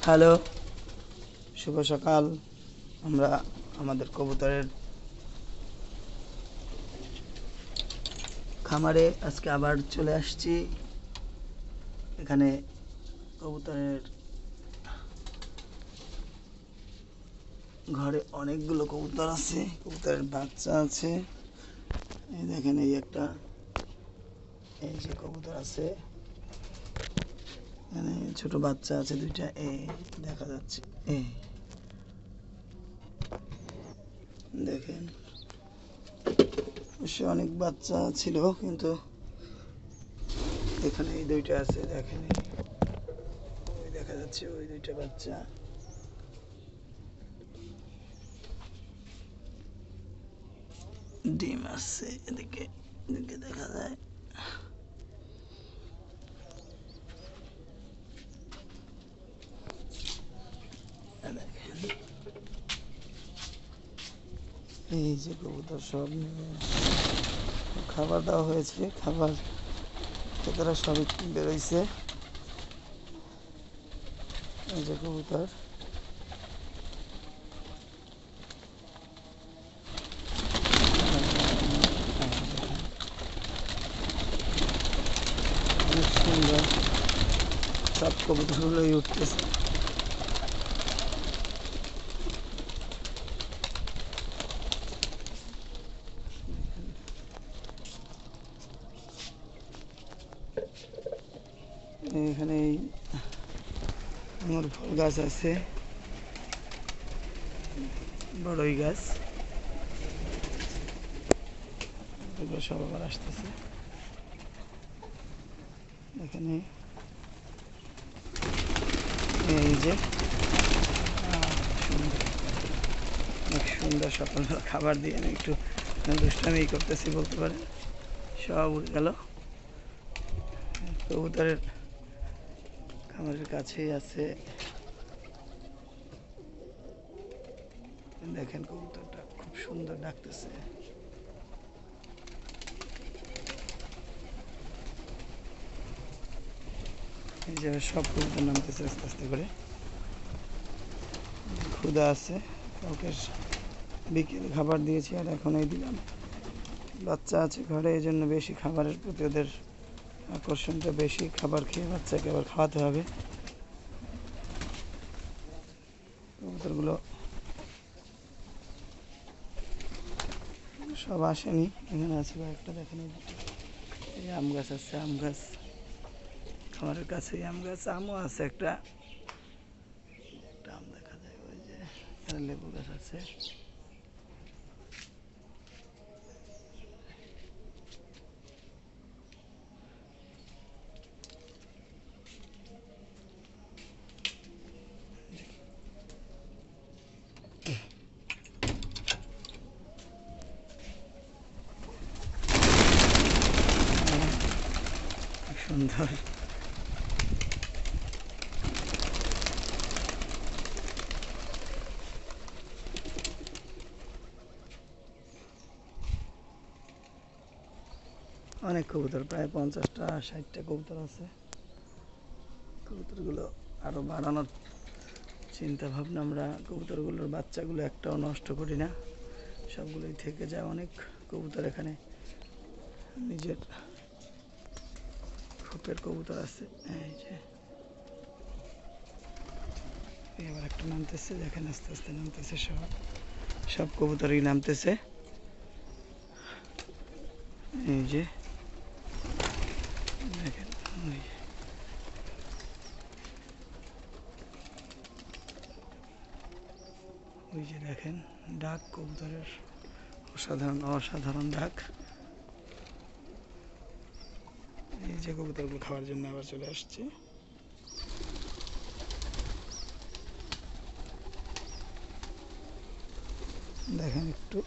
Hello, শুভ সকাল। আমরা আমাদের কবুতরের খামারে আজকে আবার চলে আসছি। এখানে কবুতরের ঘরে অনেকগুলো কবুতর আছে, কবুতরের বাচ্চা আছে। এই দেখেন, এই একটা, এই যে কবুতর আছে, এখানে ছোট বাচ্চা আছে দুইটা, এই দেখা যাচ্ছে। এই দেখেন, অবশ্য অনেক বাচ্চা ছিল, কিন্তু এখানে এই দুইটা আছে। দেখেন, ওই দেখা যাচ্ছে ওই দুইটা বাচ্চা। ডিম আছে, এদিকে এদিকে দেখা যায়। দেখেন, এই যে কবুতর সব নিয়ে খাবার দেওয়া হয়েছে, খাবার তারা সবই বেরোইছে। এই যে কবুতর, অনেক সুন্দর, সব কবুতরগুলোই উঠতেছে। এখানে এই আঙুর ফল গাছ আছে, বড়ই গাছ, এগুলো সব আবার আসতেছে। এখানে এই যে সুন্দর, অনেক সুন্দর, সকালবেলা খাবার দিয়ে আমি একটু দুষ্টামি করতেছি বলতে পারেন। সব উড়ে গেল। কবুতরের খামারের কাছেই আছে। দেখেন, কবুতরটা খুব সুন্দর ডাকতেছে। এই যে সব কবুতর নামতেছে আস্তে আস্তে করে। ক্ষুধা আছে, কাউকে বিকেলে খাবার দিয়েছি আর এখন এই দিলাম। বাচ্চা আছে ঘরে, এই জন্য বেশি খাবারের প্রতি ওদের আকর্ষণটা বেশি। খাবার খেয়ে বাচ্চাকে আবার খাওয়াতে হবে। কবুতরগুলো সব আসেনি, এখানে আছে একটা। দেখেন, এই আম গাছ আছে, আম গাছ খামারের কাছেই, আম গাছ, আমও আছে একটা, আম দেখা যায়। ওই যে এখানে লেবু গাছ আছে। সুন্দর, অনেক কবুতর, প্রায় 50টা 60টা কবুতর আছে। কবুতরগুলো আরও বাড়ানোর চিন্তা ভাবনা। আমরা কবুতরগুলোর বাচ্চাগুলো একটাও নষ্ট করি না, সবগুলোই থেকে যায়। অনেক কবুতর এখানে নিজের খোপের কবুতর আছে। এই যে এবার একটা নামতেছে, দেখেন আস্তে আস্তে নামতেছে, সব কবুতরই নামতেছে। এই যে দেখেন, ওই যে দেখেন ডাক, কবুতরের অসাধারণ অসাধারণ ডাক। এই যে কবুতরগুলো খাওয়ার জন্য আবার চলে আসছে। দেখেন একটু